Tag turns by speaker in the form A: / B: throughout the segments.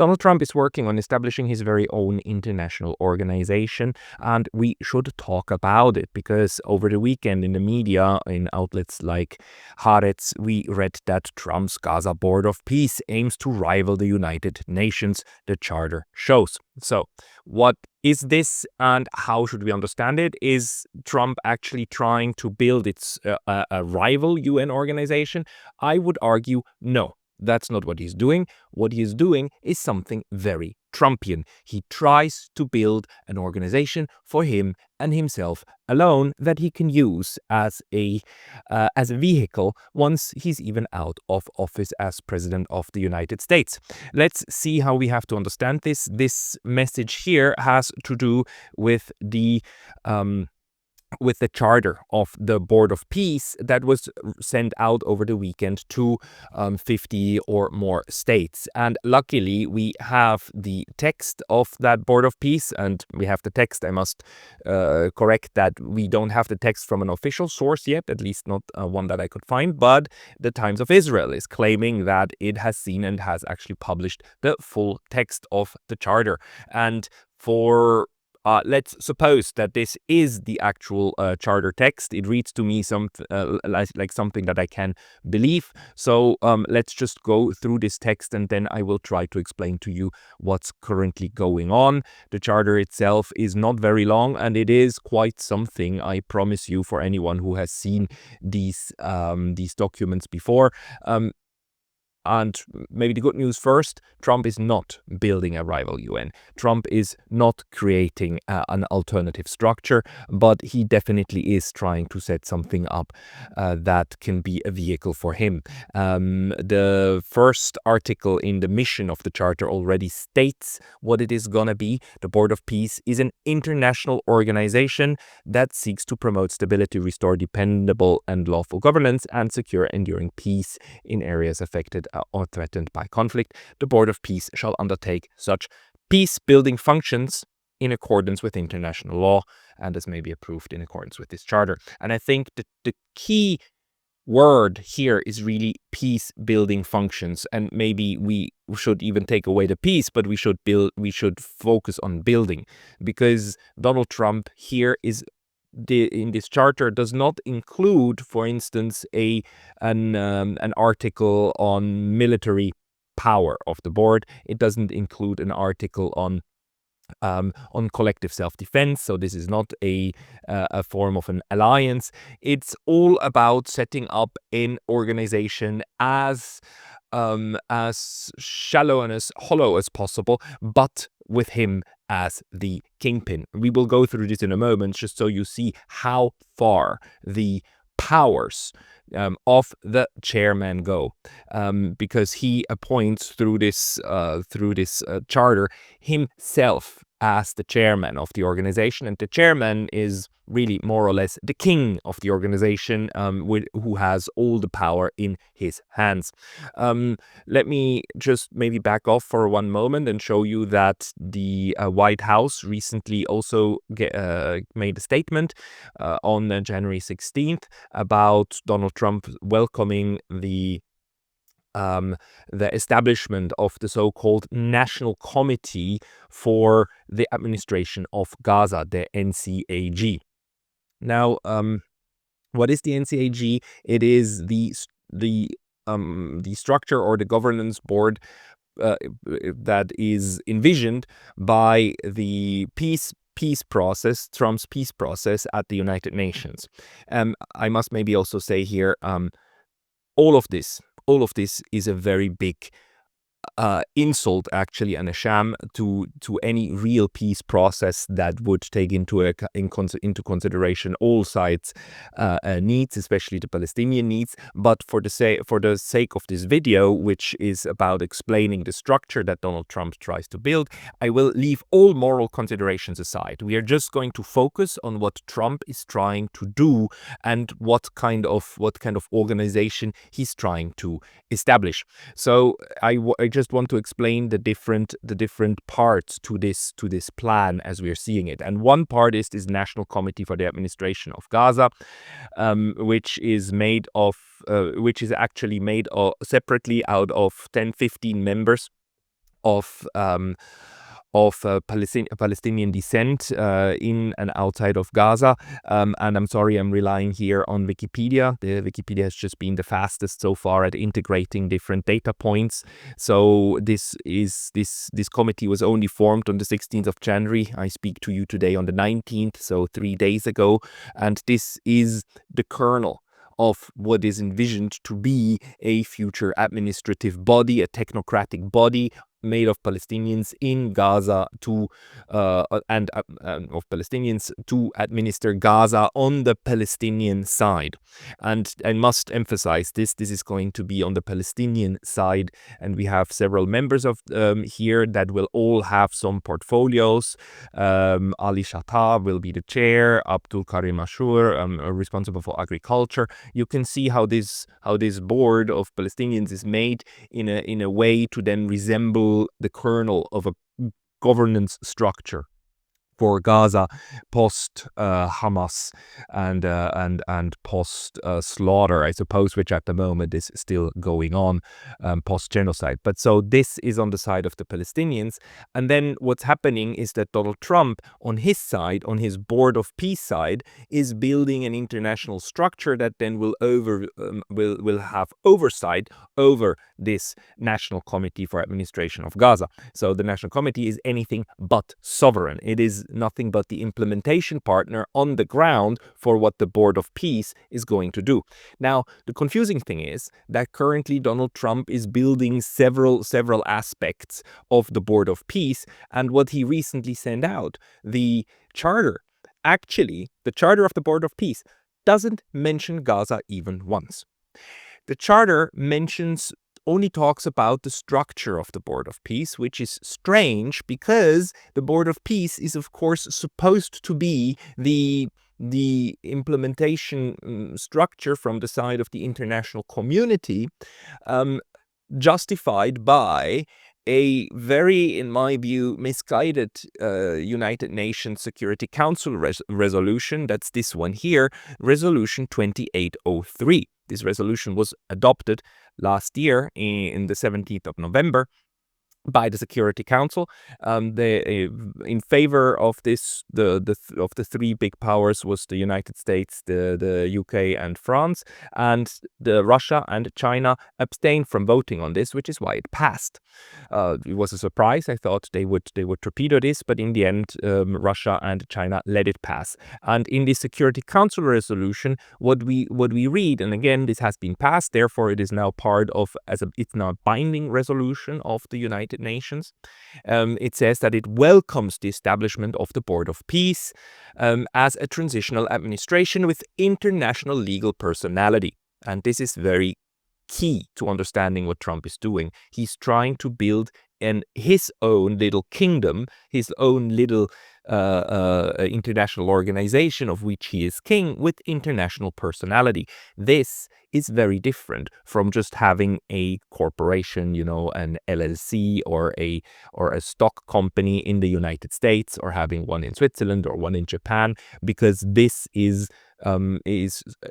A: Donald Trump is working on establishing his very own international organization, and we should talk about it because over the weekend in the media, in outlets like Haaretz, we read that Trump's Gaza Board of Peace aims to rival the United Nations, the charter shows. So, what is this and how should we understand it? Is Trump actually trying to build a rival UN organization? I would argue no. That's not what he's doing. What he is doing is something very Trumpian. He tries to build an organization for him and himself alone that he can use as a vehicle once he's even out of office as president of the United States. Let's see how we have to understand this. This message here has to do with the charter of the Board of Peace that was sent out over the weekend to 50 or more states. And luckily, we have the text of that Board of Peace, and we have the text. I must correct that we don't have the text from an official source yet, at least not one that I could find, but the Times of Israel is claiming that it has seen and has actually published the full text of the charter. And let's suppose that this is the actual charter text. It reads to me like something that I can believe. So let's just go through this text and then I will try to explain to you what's currently going on. The charter itself is not very long and it is quite something, I promise you, for anyone who has seen these documents before. And maybe the good news first, Trump is not building a rival UN. Trump is not creating an alternative structure, but he definitely is trying to set something up that can be a vehicle for him. The first article in the mission of the charter already states what it is going to be. The Board of Peace is an international organization that seeks to promote stability, restore dependable and lawful governance, and secure enduring peace in areas affected or threatened by conflict. The Board of Peace shall undertake such peace-building functions in accordance with international law and as may be approved in accordance with this charter. And I think the key word here is really peace-building functions, and maybe we should even take away the peace, but we should focus on building, because Donald Trump here is in this charter does not include, for instance, an article on military power of the board. It doesn't include an article on collective self-defense. So this is not a form of an alliance. It's all about setting up an organization as shallow and as hollow as possible, but with him as the kingpin. We will go through this in a moment, just so you see how far the powers of the chairman go, because he appoints through this charter himself as the chairman of the organization, and the chairman is really more or less the king of the organization, who has all the power in his hands. Let me just maybe back off for one moment and show you that the White House recently also made a statement on January 16th about Donald Trump welcoming the establishment of the so-called National Committee for the Administration of Gaza, the NCAG. Now, what is the NCAG? It is the structure or the governance board that is envisioned by the peace process, Trump's peace process at the United Nations. I must maybe also say here, all of this is a very big insult, actually, and a sham to any real peace process that would take into consideration all sides' needs, especially the Palestinian needs. But for the sake of this video, which is about explaining the structure that Donald Trump tries to build, I will leave all moral considerations aside. We are just going to focus on what Trump is trying to do and what kind of organization he's trying to establish. So I just want to explain the different parts to this plan as we are seeing it. And one part is this National Committee for the Administration of Gaza, which is actually made separately out of 10-15 members. Palestinian descent in and outside of Gaza. And I'm sorry, I'm relying here on Wikipedia. The Wikipedia has just been the fastest so far at integrating different data points. So this committee was only formed on the 16th of January. I speak to you today on the 19th, so 3 days ago. And this is the kernel of what is envisioned to be a future administrative body, a technocratic body made of Palestinians in Gaza and of Palestinians to administer Gaza on the Palestinian side. And I must emphasize this is going to be on the Palestinian side, and we have several members of here that will all have some portfolios. Ali Shatta will be the chair, Abdul Karim Ashur, responsible for agriculture. You can see how this board of Palestinians is made in a way to then resemble the kernel of a governance structure for Gaza post Hamas and post slaughter, I suppose, which at the moment is still going on, post genocide. But so this is on the side of the Palestinians, and then what's happening is that Donald Trump, on his side, on his board of peace side, is building an international structure that then will have oversight over this National Committee for Administration of Gaza. So the National Committee is anything but sovereign. It is nothing but the implementation partner on the ground for what the Board of Peace is going to do. Now, the confusing thing is that currently Donald Trump is building several aspects of the Board of Peace, and what he recently sent out, the charter, actually, the charter of the Board of Peace doesn't mention Gaza even once. The charter only talks about the structure of the Board of Peace, which is strange because the Board of Peace is, of course, supposed to be the implementation structure from the side of the international community, justified by a very, in my view, misguided United Nations Security Council resolution. That's this one here, Resolution 2803. This resolution was adopted last year in the 17th of November by the Security Council. In favor of this, of the three big powers was the United States, the UK, and France, and Russia and China abstained from voting on this, which is why it passed. It was a surprise. I thought they would torpedo this, but in the end, Russia and China let it pass. And in the Security Council resolution, what we read, and again, this has been passed, therefore it is now part of it's now a binding resolution of the United Nations. It says that it welcomes the establishment of the Board of Peace as a transitional administration with international legal personality. And this is very key to understanding what Trump is doing. He's trying to build his own little kingdom, his own little international organization of which he is king with international personality. This is very different from just having a corporation, an LLC or a stock company in the United States, or having one in Switzerland or one in Japan, because this is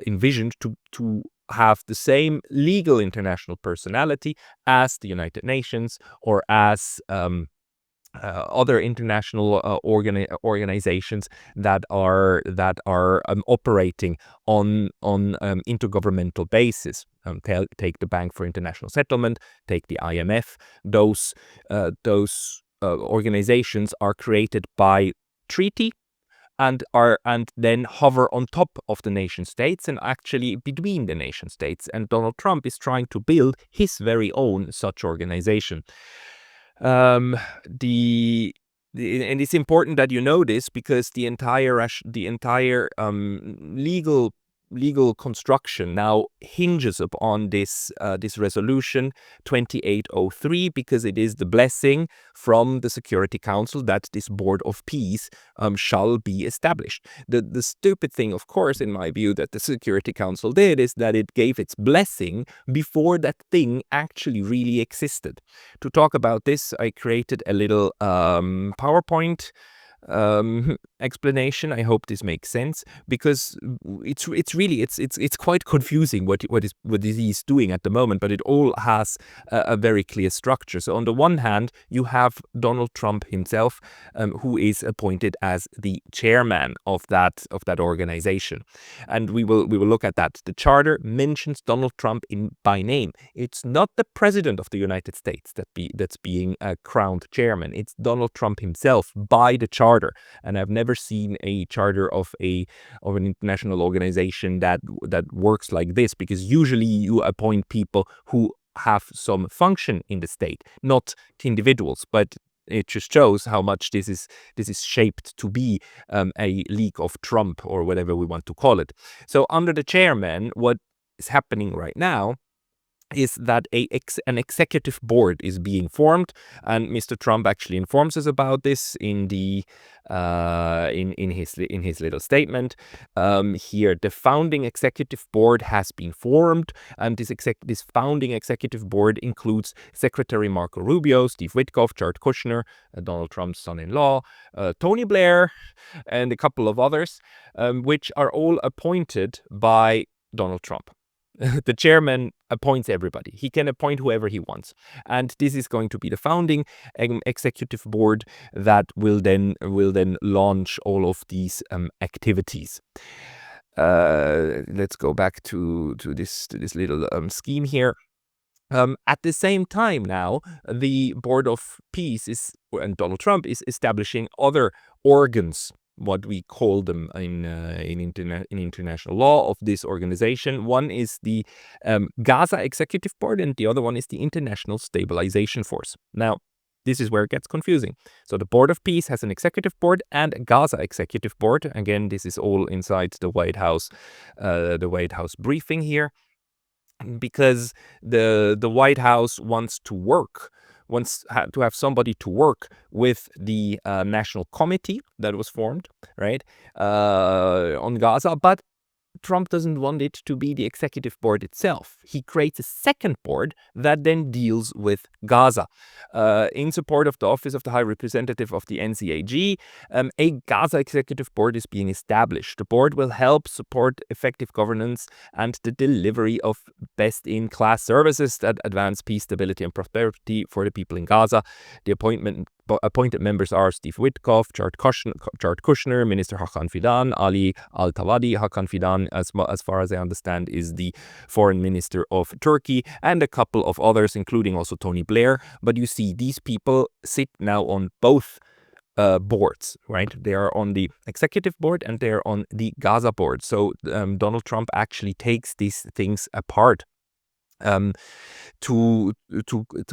A: envisioned to have the same legal international personality as the United Nations or as other international organizations that are operating on intergovernmental basis. Take the Bank for International Settlement, take the IMF. Those organizations are created by treaty and then hover on top of the nation states and actually between the nation states. And Donald Trump is trying to build his very own such organization. And it's important that you know this, because the entire legal construction now hinges upon this resolution 2803, because it is the blessing from the Security Council that this Board of Peace shall be established. The stupid thing, of course, in my view, that the Security Council did is that it gave its blessing before that thing actually really existed. To talk about this, I created a little PowerPoint explanation. I hope this makes sense, because it's really it's quite confusing what he's doing at the moment, but it all has a very clear structure. So on the one hand, you have Donald Trump himself, who is appointed as the chairman of that organization, and we will look at that. The charter mentions Donald Trump by name. It's not the president of the United States that's being crowned chairman. It's Donald Trump himself by the charter. And I've never seen a charter of an international organization that works like this, because usually you appoint people who have some function in the state, not individuals. But it just shows how much this is shaped to be a league of Trump, or whatever we want to call it. So under the chairman, what is happening right now is that an executive board is being formed, and Mr. Trump actually informs us about this in the in his little statement here. The founding executive board has been formed, and this founding executive board includes Secretary Marco Rubio, Steve Witkoff, Jared Kushner, Donald Trump's son-in-law, Tony Blair, and a couple of others, which are all appointed by Donald Trump. The chairman appoints everybody. He can appoint whoever he wants. And this is going to be the founding executive board that will then launch all of these activities. Let's go back to this little scheme here. At the same time now, the Board of Peace and Donald Trump is establishing other organs, what we call them in international law, of this organization. One is the Gaza Executive Board, and the other one is the International Stabilization Force. Now, this is where it gets confusing. So the Board of Peace has an executive board and a Gaza Executive Board. Again, this is all inside the White House briefing here, because the White House wants to have somebody to work with the National Committee that was formed, right, on Gaza. But Trump doesn't want it to be the executive board itself. He creates a second board that then deals with Gaza. In support of the Office of the High Representative of the NCAG, a Gaza executive board is being established. The board will help support effective governance and the delivery of best-in-class services that advance peace, stability, and prosperity for the people in Gaza. The appointed members are Steve Witkoff, Jared Kushner, Minister Hakan Fidan, Ali Al-Tawadi. Hakan Fidan, as far as I understand, is the foreign minister of Turkey, and a couple of others, including also Tony Blair. But you see, these people sit now on both boards, right? They are on the executive board and they're on the Gaza board. So Donald Trump actually takes these things apart to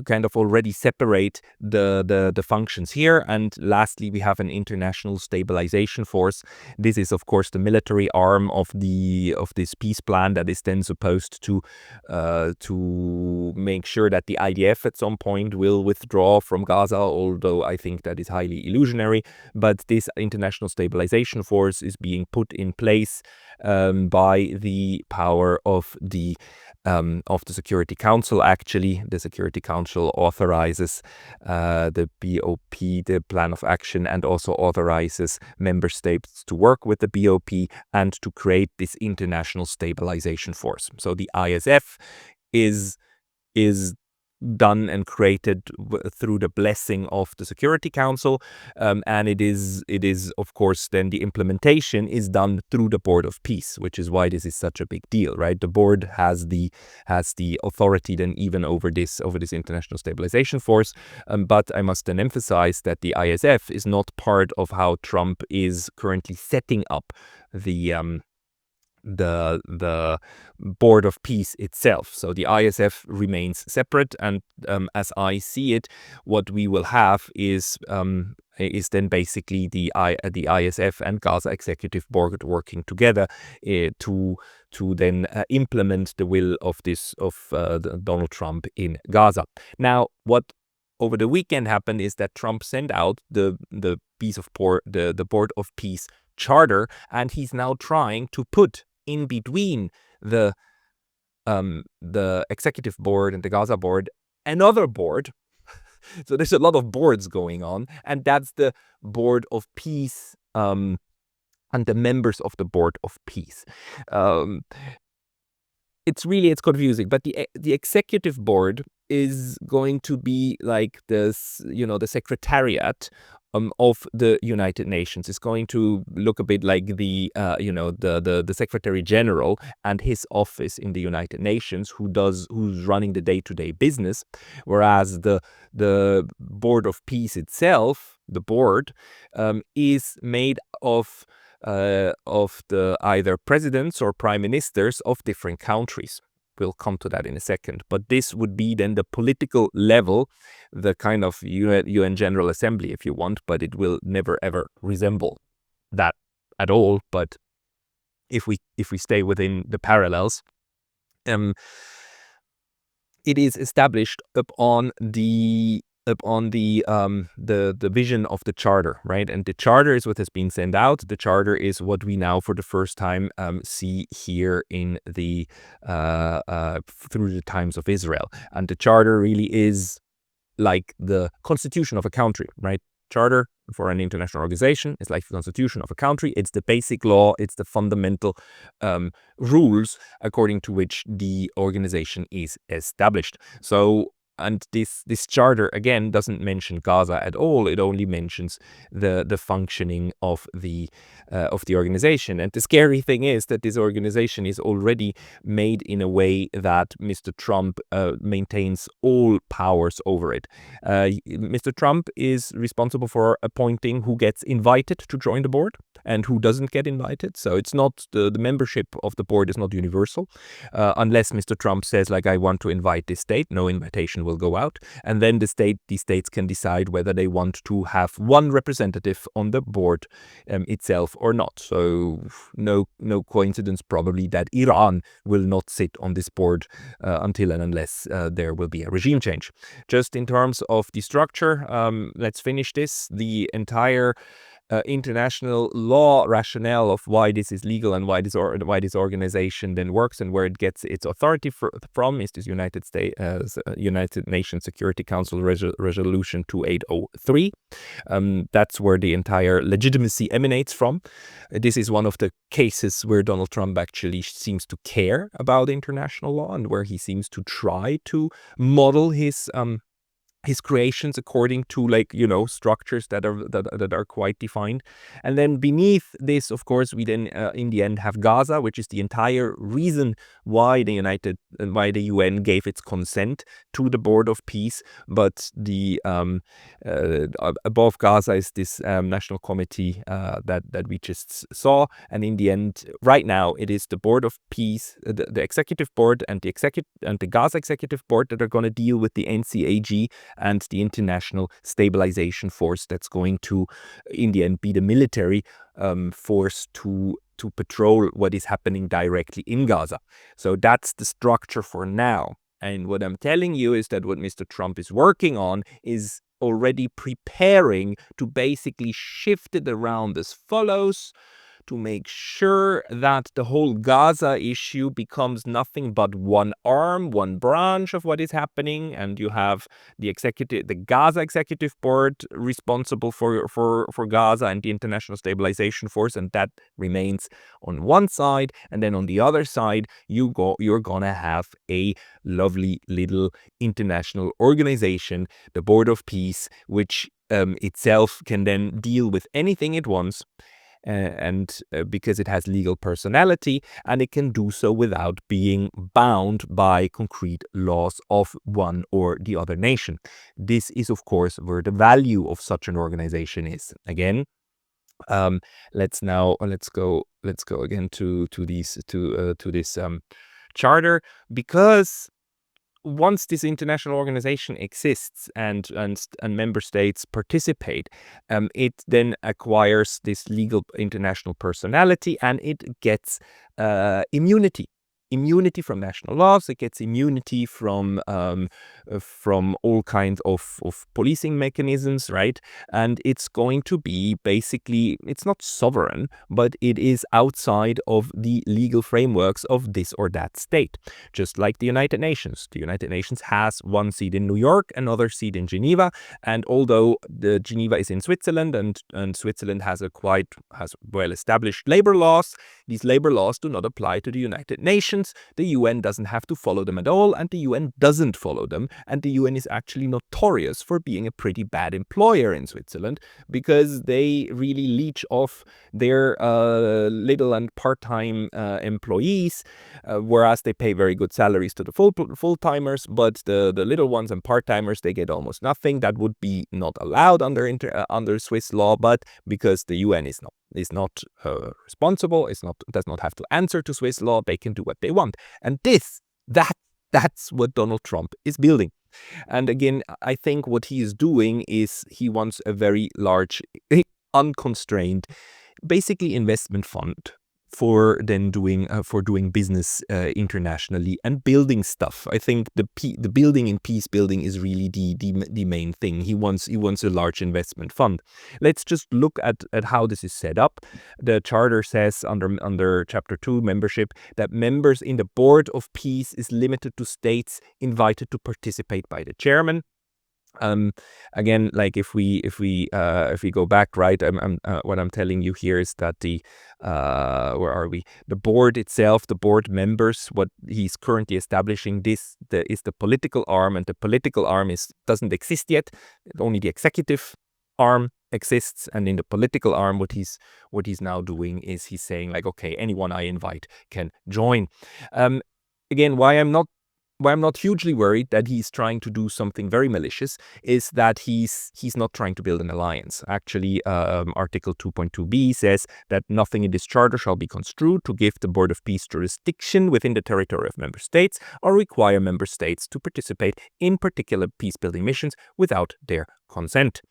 A: kind of already separate the functions here. And lastly, we have an International Stabilization Force. This is, of course, the military arm of this peace plan that is then supposed to make sure that the IDF at some point will withdraw from Gaza, although I think that is highly illusionary. But this International Stabilization Force is being put in place by the power of the Security Council. Actually, the Security Council authorizes the BOP, the Plan of Action, and also authorizes member states to work with the BOP and to create this International Stabilization Force. So the ISF is done and created through the blessing of the Security Council, and it is of course then the implementation is done through the Board of Peace, which is why this is such a big deal, right? The board has the authority then even over this International Stabilization Force, but I must then emphasize that the ISF is not part of how Trump is currently setting up the Board of Peace itself. So the ISF remains separate, and as I see it, what we will have is then basically the ISF and Gaza Executive Board working together to then implement the will of Donald Trump in Gaza. Now, what over the weekend happened is that Trump sent out the Board of Peace charter, and he's now trying to put in between the executive board and the Gaza board another board So there's a lot of boards going on, and that's the Board of Peace and the members of the Board of Peace. Um, it's confusing, but the executive board is going to be like this, the secretariat of the United Nations. It's going to look a bit like the Secretary General and his office in the United Nations, who's running the day-to-day business, whereas the Board of Peace itself, the board, is made of the either presidents or prime ministers of different countries. We'll come to that in a second. But this would be then the political level, the kind of UN General Assembly, if you want, but it will never ever resemble that at all. But if we stay within the parallels, it is established upon the vision of the charter, right? And the charter is what has been sent out. The charter is what we now, for the first time, see here in the through the times of Israel. And the charter really is like the constitution of a country, right? Charter for an international organization is like the constitution of a country. It's the basic law. It's the fundamental rules according to which the organization is established. So, and this charter again doesn't mention Gaza at all. It only mentions the functioning of the organization. And the scary thing is that this organization is already made in a way that Mr. Trump maintains all powers over it. Mr. Trump is responsible for appointing who gets invited to join the board and who doesn't get invited. So it's not the membership of the board is not universal, unless Mr. Trump says, like, I want to invite this state. No invitation will go out, and then these states can decide whether they want to have one representative on the board itself or not. So no coincidence probably that Iran will not sit on this board until and unless there will be a regime change. Just in terms of the structure, let's finish this. The entire international law rationale of why this is legal and why this organization then works and where it gets its authority from is this United Nations Security Council Resolution 2803. That's where the entire legitimacy emanates from. This is one of the cases where Donald Trump actually seems to care about international law and where he seems to try to model his creations according to, structures that are quite defined. And then beneath this, of course, we then in the end have Gaza, which is the entire reason why the UN gave its consent to the Board of Peace. But the above Gaza is this national committee that we just saw. And in the end, right now, it is the Board of Peace, the executive board and the Gaza executive board that are going to deal with the NCAG and the International Stabilization Force that's going to, in the end, be the military force to patrol what is happening directly in Gaza. So that's the structure for now. And what I'm telling you is that what Mr. Trump is working on is already preparing to basically shift it around as follows, to make sure that the whole Gaza issue becomes nothing but one arm, one branch of what is happening, and you have the Gaza Executive Board responsible for Gaza and the International Stabilization Force, and that remains on one side, and then on the other side you're gonna have a lovely little international organization, the Board of Peace, which itself can then deal with anything it wants. And because it has legal personality, and it can do so without being bound by concrete laws of one or the other nation. This is, of course, where the value of such an organization is. Again, let's go again to this charter, because once this international organization exists and member states participate, it then acquires this legal international personality, and it gets immunity. immunity from national laws. It gets immunity from all kinds of policing mechanisms, right? And it's going to be basically, it's not sovereign, but it is outside of the legal frameworks of this or that state. Just like the United Nations. The United Nations has one seat in New York, another seat in Geneva, and although the Geneva is in Switzerland and Switzerland has well-established labor laws, these labor laws do not apply to the United Nations. The UN doesn't have to follow them at all, and the UN doesn't follow them. And the UN is actually notorious for being a pretty bad employer in Switzerland because they really leech off their little and part-time employees, whereas they pay very good salaries to the full-timers, but the little ones and part-timers, they get almost nothing. That would be not allowed under Swiss law, but because the UN is not responsible, does not have to answer to Swiss law, they can do what they want. And that's what Donald Trump is building. And again, I think what he is doing is he wants a very large, unconstrained, basically investment fund for doing business internationally and building stuff. I think the building in peace building is really the main thing. He wants a large investment fund. Let's just look at how this is set up. The charter says under Chapter 2 membership that members in the Board of Peace is limited to states invited to participate by the chairman. Again, like if we go back, right, what I'm telling you here is that where are we? The board itself, the board members, what he's currently establishing is the political arm, and the political arm doesn't exist yet. Only the executive arm exists, and in the political arm, what he's now doing is he's saying like, okay, anyone I invite can join. Again, why I'm not hugely worried that he's trying to do something very malicious is that he's not trying to build an alliance. Actually, Article 2.2b says that nothing in this charter shall be construed to give the Board of Peace jurisdiction within the territory of member states or require member states to participate in particular peace-building missions without their consent.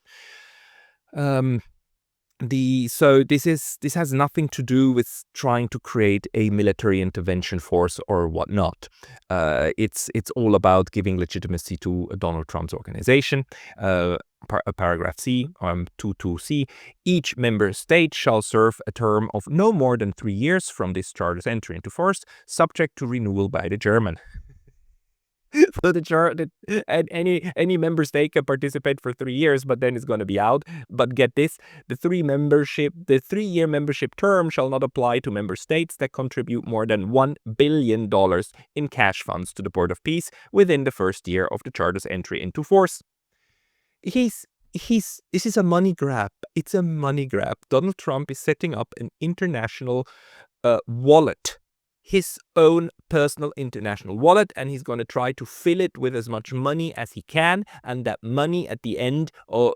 A: So this has nothing to do with trying to create a military intervention force or whatnot. It's all about giving legitimacy to Donald Trump's organization. Paragraph C, 22C, each member state shall serve a term of no more than 3 years from this charter's entry into force, subject to renewal by the German. So any member state can participate for 3 years, but then it's going to be out. But get this, the 3-year membership term shall not apply to member states that contribute more than $1 billion in cash funds to the Board of Peace within the first year of the charter's entry into force. This is a money grab. It's a money grab. Donald Trump is setting up an international wallet. His own personal international wallet, and he's going to try to fill it with as much money as he can, and that money at the end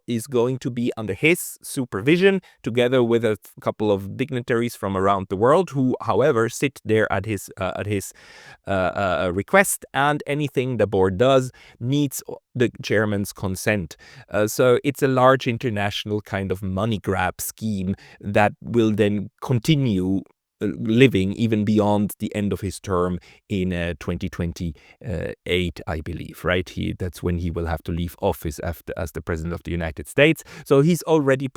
A: is going to be under his supervision, together with a couple of dignitaries from around the world who, however, sit there at his request, and anything the board does needs the chairman's consent. So it's a large international kind of money grab scheme that will then continue living even beyond the end of his term in 2028, I believe, right? That's when he will have to leave office as the president of the United States. So he's already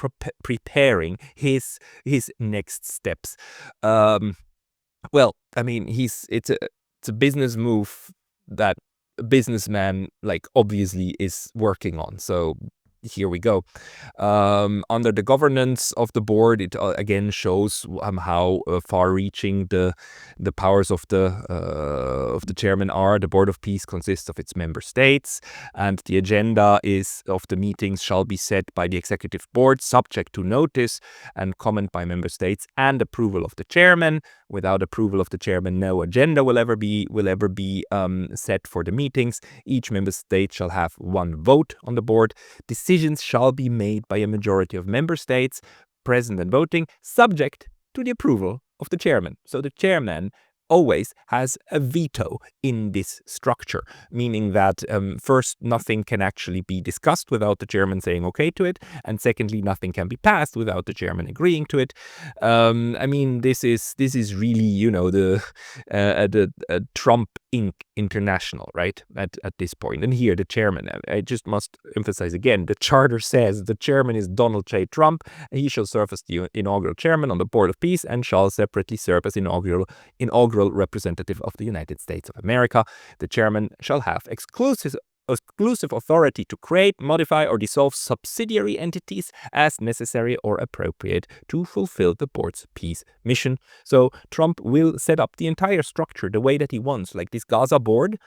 A: preparing his next steps. Well, I mean, it's a business move that a businessman like obviously is working on. So here we go. Under the governance of the board, it again shows how far-reaching the powers of the chairman are. The Board of Peace consists of its member states, and the agenda of the meetings shall be set by the executive board, subject to notice and comment by member states and approval of the chairman. Without approval of the chairman, no agenda will ever be set for the meetings. Each member state shall have one vote on the board. Decisions shall be made by a majority of member states, present and voting, subject to the approval of the chairman. So the chairman always has a veto in this structure, meaning that first, nothing can actually be discussed without the chairman saying okay to it, and secondly, nothing can be passed without the chairman agreeing to it. I mean, this is really, the Trump Inc. International, right? At this point, and here the chairman. I just must emphasize again: the charter says the chairman is Donald J. Trump. He shall serve as the inaugural chairman on the Board of Peace and shall separately serve as inaugural representative of the United States of America. The chairman shall have exclusive authority to create, modify, or dissolve subsidiary entities as necessary or appropriate to fulfill the board's peace mission. So Trump will set up the entire structure the way that he wants, like this Gaza board.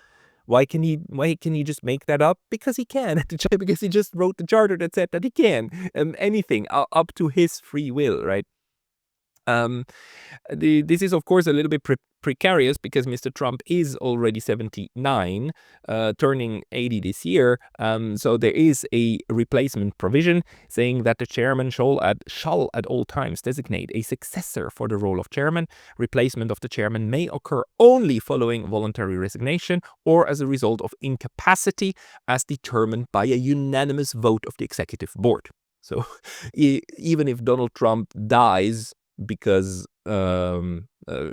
A: Why can he just make that up? Because he can. Because he just wrote the charter that said that he can. Anything up to his free will, right? This is, of course, a little bit precarious because Mr. Trump is already 79, turning 80 this year. So there is a replacement provision saying that the chairman shall at all times designate a successor for the role of chairman. Replacement of the chairman may occur only following voluntary resignation or as a result of incapacity as determined by a unanimous vote of the executive board. So even if Donald Trump dies, because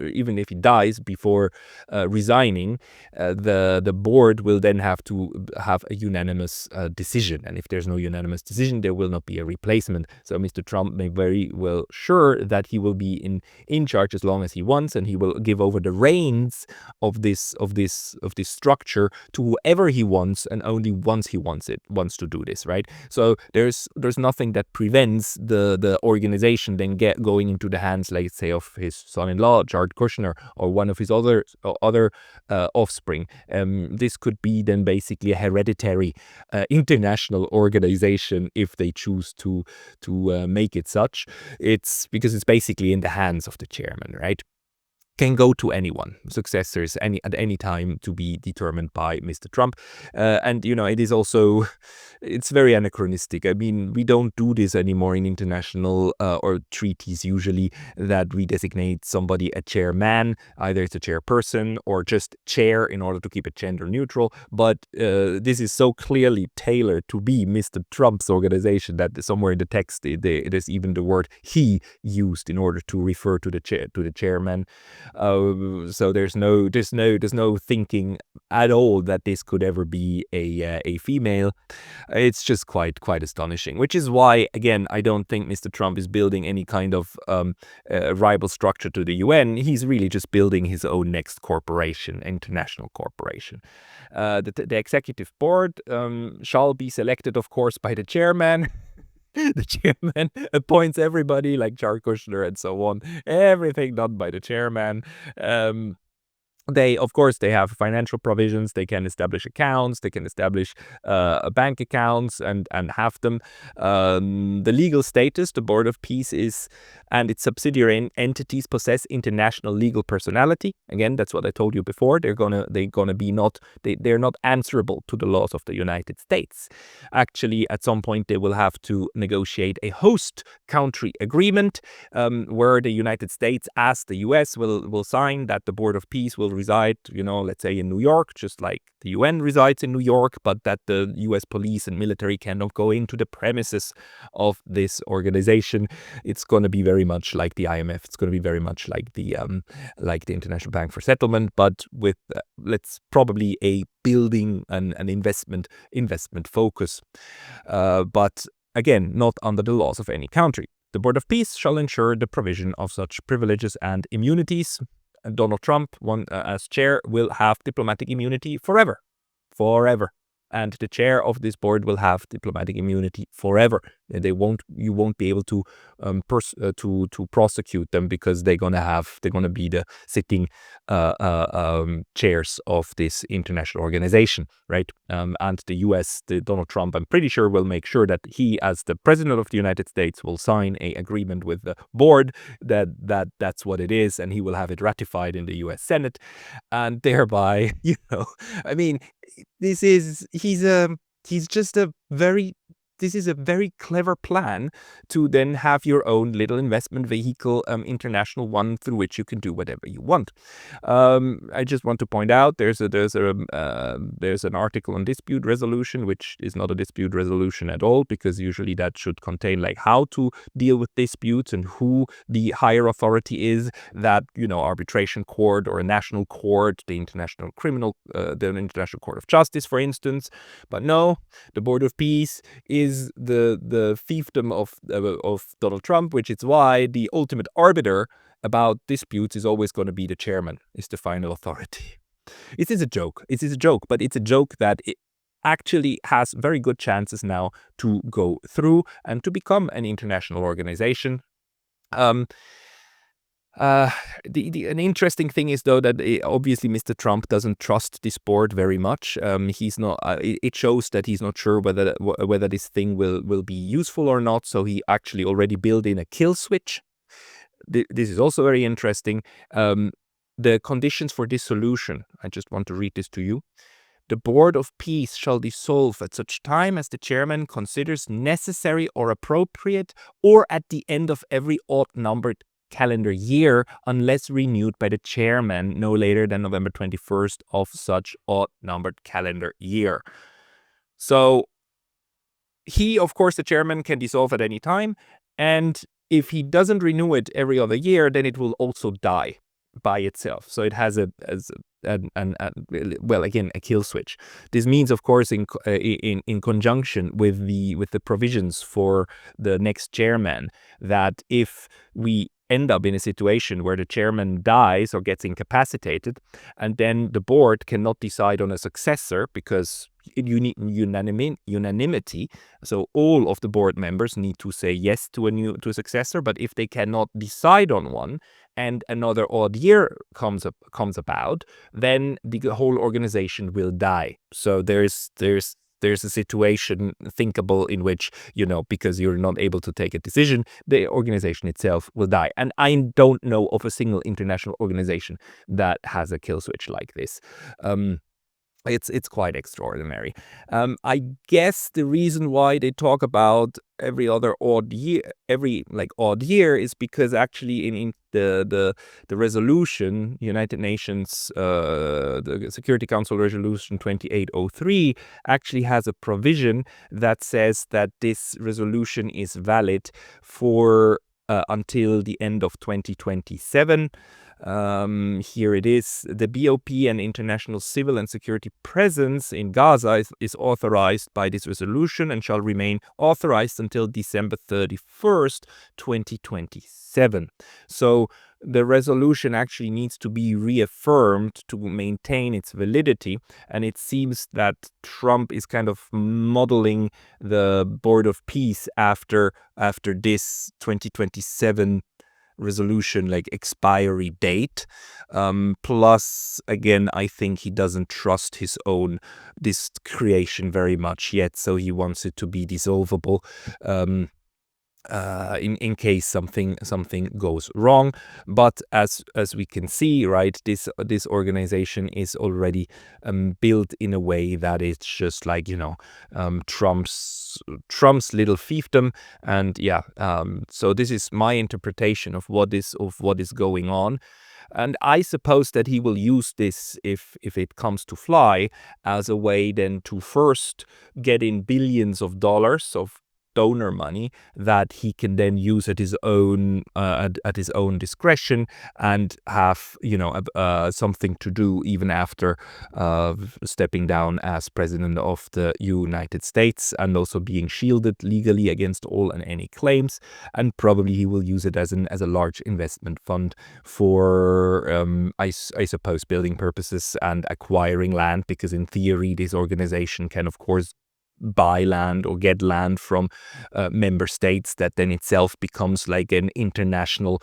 A: even if he dies before resigning, the board will then have to have a unanimous decision. And if there's no unanimous decision, there will not be a replacement. So Mr. Trump may very well sure that he will be in charge as long as he wants, and he will give over the reins of this structure to whoever he wants, and only once he wants to do this, right? So there's nothing that prevents the organization then going into the hands, like say, of his son-in-law Jared Kushner or one of his other offspring. This could be then basically a hereditary international organization if they choose to make it such. It's because it's basically in the hands of the chairman, right? Can go to anyone, successors at any time to be determined by Mr. Trump. And, it is also, it's very anachronistic. I mean, we don't do this anymore in international or treaties usually, that we designate somebody a chairman, either it's a chairperson or just chair in order to keep it gender neutral. But this is so clearly tailored to be Mr. Trump's organization that somewhere in the text, there's even the word he used in order to refer to the chairman. So there's no thinking at all that this could ever be a female. It's just quite astonishing, which is why, again, I don't think Mr. Trump is building any kind of rival structure to the UN. He's really just building his own next corporation, international corporation. The executive board shall be selected, of course, by the chairman. The chairman appoints everybody, like Jared Kushner and so on. Everything done by the chairman. They have financial provisions. They can establish accounts. They can establish bank accounts and have them. The legal status, the Board of Peace and its subsidiary entities possess international legal personality. Again, that's what I told you before. They're gonna be they're not answerable to the laws of the United States. Actually, at some point they will have to negotiate a host country agreement where the United States, as the US, will sign that the Board of Peace will reside, let's say in New York, just like the UN resides in New York, but that the US police and military cannot go into the premises of this organization. It's going to be very much like the IMF. It's going to be very much like the International Bank for Settlement, but with let's probably a building an investment focus, but again, not under the laws of any country. The Board of Peace shall ensure the provision of such privileges and immunities. Donald Trump, as chair, will have diplomatic immunity forever. And the chair of this board will have diplomatic immunity forever. You won't be able to prosecute them because they're gonna be the sitting chairs of this international organization, right? And the U.S., Donald Trump, I'm pretty sure, will make sure that he, as the president of the United States, will sign a agreement with the board that's what it is, and he will have it ratified in the U.S. Senate, and thereby, I mean, he's just a very this is a very clever plan to then have your own little investment vehicle, international one, through which you can do whatever you want. I just want to point out there's an article on dispute resolution, which is not a dispute resolution at all, because usually that should contain like how to deal with disputes and who the higher authority is, that, arbitration court or a national court, the International Court of Justice, for instance. But no, the Board of Peace is the fiefdom of Donald Trump, which is why the ultimate arbiter about disputes is always going to be the chairman, is the final authority. It is a joke. It is a joke, but it's a joke that it actually has very good chances now to go through and to become an international organization. An interesting thing is, though, that obviously Mr. Trump doesn't trust this board very much. He's not. It shows that he's not sure whether this thing will be useful or not. So he actually already built in a kill switch. This is also very interesting. The conditions for dissolution. I just want to read this to you. The Board of Peace shall dissolve at such time as the chairman considers necessary or appropriate, or at the end of every odd-numbered calendar year, unless renewed by the chairman no later than November 21st of such odd-numbered calendar year. So he, of course, the chairman, can dissolve at any time, and if he doesn't renew it every other year, then it will also die by itself. So it has a kill switch. This means, of course, in conjunction with the provisions for the next chairman, that if we end up in a situation where the chairman dies or gets incapacitated, and then the board cannot decide on a successor because you need unanimity. So all of the board members need to say yes to a successor. But if they cannot decide on one, and another odd year comes about, then the whole organization will die. So there's a situation thinkable in which, because you're not able to take a decision, the organization itself will die. And I don't know of a single international organization that has a kill switch like this. It's quite extraordinary. I guess the reason why they talk about every odd year is because actually in the resolution, United Nations, the Security Council Resolution 2803 actually has a provision that says that this resolution is valid for until the end of 2027. Here it is. The BOP and international civil and security presence in Gaza is authorized by this resolution and shall remain authorized until December 31st, 2027. So the resolution actually needs to be reaffirmed to maintain its validity. And it seems that Trump is kind of modeling the Board of Peace after this 2027 resolution, like expiry date. Plus, again, I think he doesn't trust this creation very much yet, so he wants it to be dissolvable in case something goes wrong. But as we can see, right, this organization is already built in a way that it's just like, Trump's little fiefdom. And so this is my interpretation of what is going on. And I suppose that he will use this, if it comes to fly, as a way then to first get in billions of dollars of donor money that he can then use at his own discretion, and have something to do even after stepping down as president of the United States, and also being shielded legally against all and any claims. And probably he will use it as a large investment fund for I suppose building purposes and acquiring land, because in theory this organization can of course buy land or get land from member states, that then itself becomes like an international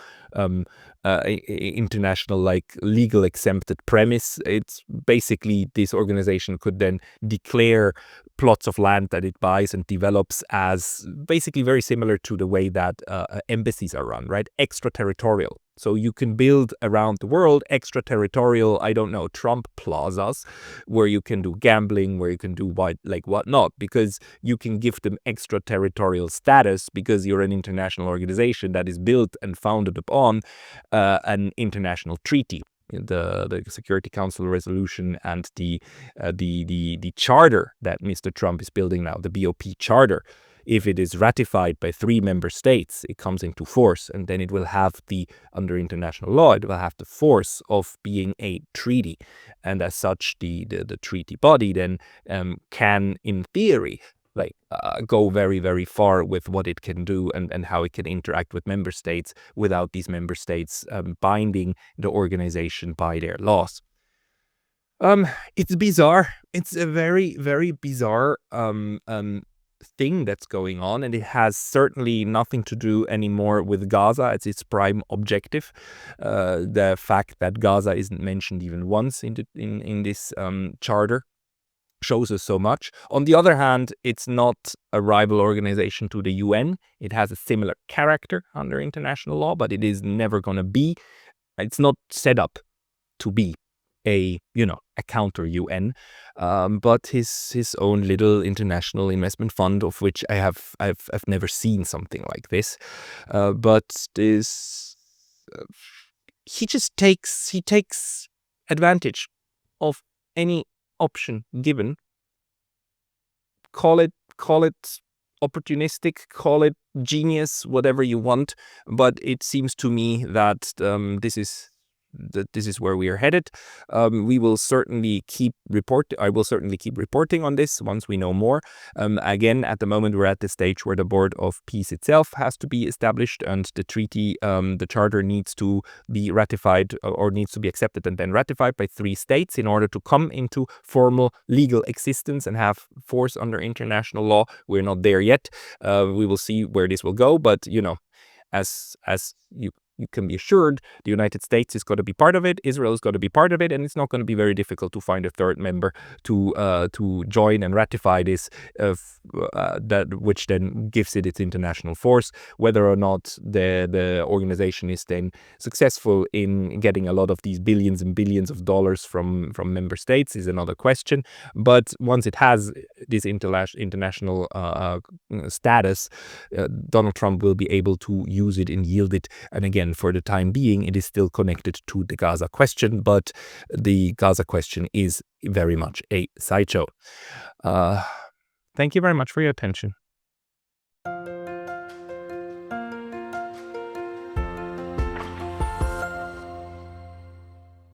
A: like legal exempted premise. It's basically, this organization could then declare plots of land that it buys and develops as basically very similar to the way that embassies are run, right? Extraterritorial. So you can build around the world extraterritorial, I don't know, Trump plazas, where you can do gambling, where you can do whatnot, because you can give them extraterritorial status because you're an international organization that is built and founded upon an international treaty. The Security Council resolution and the charter that Mr. Trump is building now, the BOP charter. If it is ratified by 3 member states, it comes into force, and then it will have under international law, it will have the force of being a treaty. And as such, the treaty body then can, in theory, go very, very far with what it can do and how it can interact with member states without these member states binding the organization by their laws. It's bizarre. It's a very, very bizarre thing that's going on, and it has certainly nothing to do anymore with Gaza as its prime objective. The fact that Gaza isn't mentioned even once in this charter shows us so much. On the other hand, it's not a rival organization to the UN. It has a similar character under international law, but it is never going to be. It's not set up to be a counter UN, but his own little international investment fund, of which I've never seen something like this. But this he takes advantage of any option given. Call it opportunistic, call it genius, whatever you want, but it seems to me that this is where we are headed. We will certainly keep I will certainly keep reporting on this once we know more. Again, at the moment, we're at the stage where the Board of Peace itself has to be established, and the treaty, the charter needs to be ratified or needs to be accepted and then ratified by 3 states in order to come into formal legal existence and have force under international law. We're not there yet. We will see where this will go, but as you can be assured, the United States is going to be part of it, Israel is going to be part of it, and it's not going to be very difficult to find a third member to join and ratify this, which then gives it its international force. Whether or not the organization is then successful in getting a lot of these billions and billions of dollars from member states is another question. But once it has this international status, Donald Trump will be able to use it and yield it. And again, for the time being, it is still connected to the Gaza question, but the Gaza question is very much a sideshow. Thank you very much for your attention.